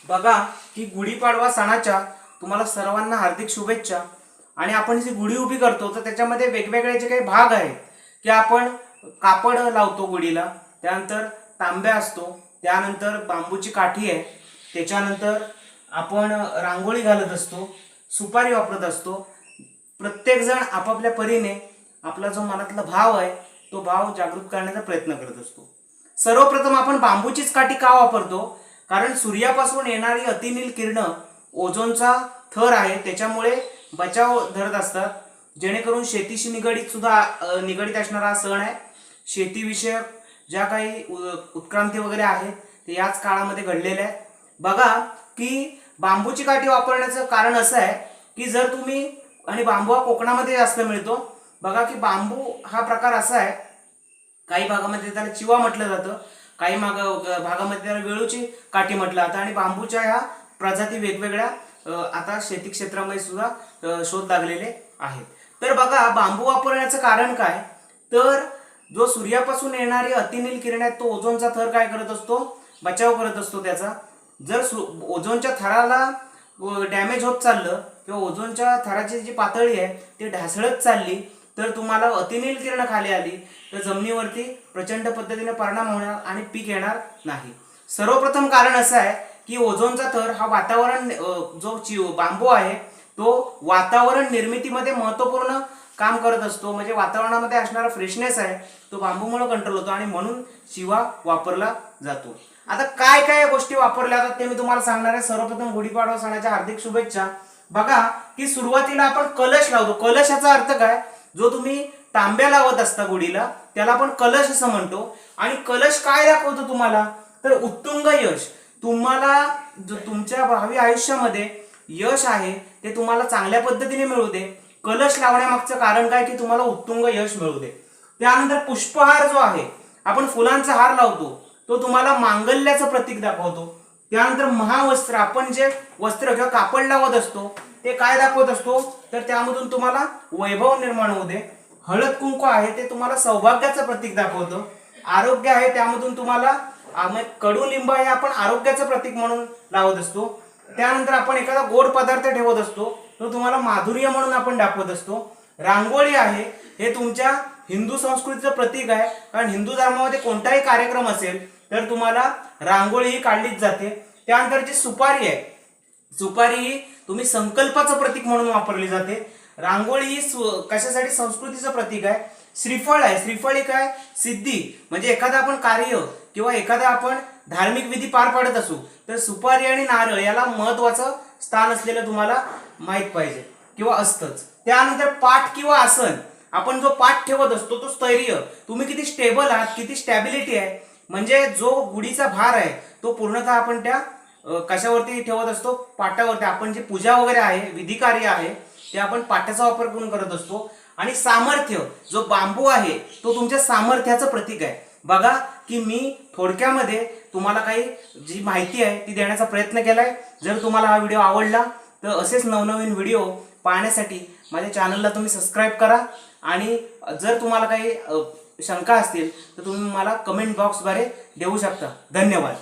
बघा की गुढीपाडवा सणाच्या तुम्हाला सर्वांना हार्दिक शुभेच्छा। आणि आपण जी गुढी उभी करतो तर त्याच्यामध्ये वेगवेगळे जे काही भाग आहेत की आपण कापड लावतो गुढीला, त्यानंतर तांब्या असतो, त्यानंतर बांबूची काठी आहे, त्याच्यानंतर आपण रांगोळी घालत असतो, सुपारी वापरत असतो। प्रत्येक जण आपापल्या परीने आपला जो मनातला भाव आहे तो भाव जागृत करण्याचा प्रयत्न करत असतो। सर्वप्रथम आपण बांबूचीच काठी का वापरतो? कारण सूर्यापासून येणारी अतिनील किरणं ओझोनचा थर आहे त्याच्यामुळे बचाव धरत असतात, जेणेकरून शेतीशी निगडीत असणारा हा सण आहे। शेतीविषयक ज्या काही उत्क्रांती वगैरे आहेत ते याच काळामध्ये घडलेल्या आहेत। बघा की बांबूची काठी वापरण्याचं कारण असं आहे की जर तुम्ही, आणि बांबू हा कोकणामध्ये जास्त मिळतो, बघा की बांबू हा प्रकार असा आहे, काही भागामध्ये त्याला चिवा म्हटलं जातं, काही भागामध्ये त्याला वेळूची काठी म्हटलं जातं। आणि बांबूच्या ह्या प्रजाती वेगवेगळ्या आता शेती क्षेत्रामध्ये सुद्धा शोध लागलेले आहेत। तर बघा बांबू वापरण्याचं कारण काय, तर जो सूर्यापासून येणारी अतिनील किरण आहेत तो ओझोनचा थर काय करत असतो, बचाव करत असतो त्याचा। जर ओझोनच्या थराला डॅमेज होत चाललं किंवा ओझोनच्या थराची जी पातळी आहे ती ढासळत चालली तर तुम्हाला अतिनील किरण खाली आली तर जमिनीवरती प्रचंड पद्धतीने परिणाम होणार आणि पीक येणार नाही। सर्वप्रथम कारण असं आहे की ओझोनचा थर हा वातावरण जो बांबू आहे तो वातावरण निर्मितीमध्ये महत्त्वपूर्ण काम करत असतो, म्हणजे वातावरणामध्ये असणारा फ्रेशनेस आहे तो बांबूमुळे कंट्रोल होतो आणि म्हणून शिवा वापरला जातो। आता काय काय गोष्टी वापरल्या जातात ते मी तुम्हाला सांगणार आहे। सर्वप्रथम गुढीपाडवा सणाच्या हार्दिक शुभेच्छा। बघा की सुरुवातीला आपण कलश लावतो। कलशाचा अर्थ काय, जो तुम्ही तांब्या लावत असता गुढीला त्याला आपण कलश असं म्हणतो। आणि कलश काय दाखवतो तुम्हाला, तर उत्तुंग यश। तुम्हाला जो तुमच्या भावी आयुष्यामध्ये यश आहे ते तुम्हाला चांगल्या पद्धतीने मिळू दे। कलश लावण्यामागचं कारण काय की तुम्हाला उत्तुंग यश मिळू दे। त्यानंतर पुष्पहार जो आहे, आपण फुलांचा हार लावतो तो तुम्हाला मांगल्याचं प्रतीक दाखवतो। त्यानंतर महावस्त्र, आपण जे वस्त्र किंवा कापड लावत असतो ते काय दाखवत असतो, तर त्यामधून तुम्हाला वैभव निर्माण होऊ दे। हळद कुंकू आहे ते तुम्हाला सौभाग्याचं प्रतीक दाखवतं। आरोग्य आहे त्यामधून तुम्हाला कडुलिंब हे आपण आरोग्याचं प्रतीक म्हणून लावत असतो। त्यानंतर आपण एखादा गोड पदार्थ ठेवत असतो तो तुम्हाला माधुर्य म्हणून आपण दाखवत असतो। रांगोळी आहे हे तुमच्या हिंदू संस्कृतीचं प्रतीक आहे, कारण हिंदू धर्मामध्ये कोणताही कार्यक्रम असेल तर तुम्हाला रांगोळी ही काढलीच जाते। त्यानंतर जी सुपारी आहे, सुपारी ही तुम्ही संकल्पाचं प्रतीक म्हणून वापरली जाते। रांगोळी ही कशासाठी, संस्कृतीचं प्रतीक आहे। श्रीफळ आहे, श्रीफळ ही काय, सिद्धी, म्हणजे एखादा आपण कार्य किंवा एखादा आपण धार्मिक विधी पार पाडत असू तर सुपारी आणि नारळ याला महत्वाचं स्थान असलेलं तुम्हाला माहित पाहिजे किंवा असतंच। त्यानंतर पाठ किंवा आसन, आपण जो पाठ ठेवत असतो तो स्थैर्य, तुम्ही किती स्टेबल आहात, किती स्टॅबिलिटी आहे, म्हणजे जो गुढीचा भार आहे तो पूर्णतः आपण त्या कशावरती ठेवत असतो, पाटावरती। आपण जे पूजा वगैरे आहे, विधी कार्य आहे ते आपण पाटाचा वापर करून करत असतो। आणि सामर्थ्य, जो बांबू आहे तो तुमच्या सामर्थ्याचं प्रतीक आहे। बघा की मी थोडक्यामध्ये तुम्हाला काही जी माहिती आहे ती देण्याचा प्रयत्न केलाय। जर तुम्हाला हा व्हिडिओ आवडला तर असेच नवनवीन व्हिडिओ पाहण्यासाठी माझ्या चॅनलला तुम्ही सबस्क्राईब करा। आणि जर तुम्हाला काही शंका असतील तर तुम्ही मला कमेंट बॉक्सद्वारे देऊ शकता। धन्यवाद।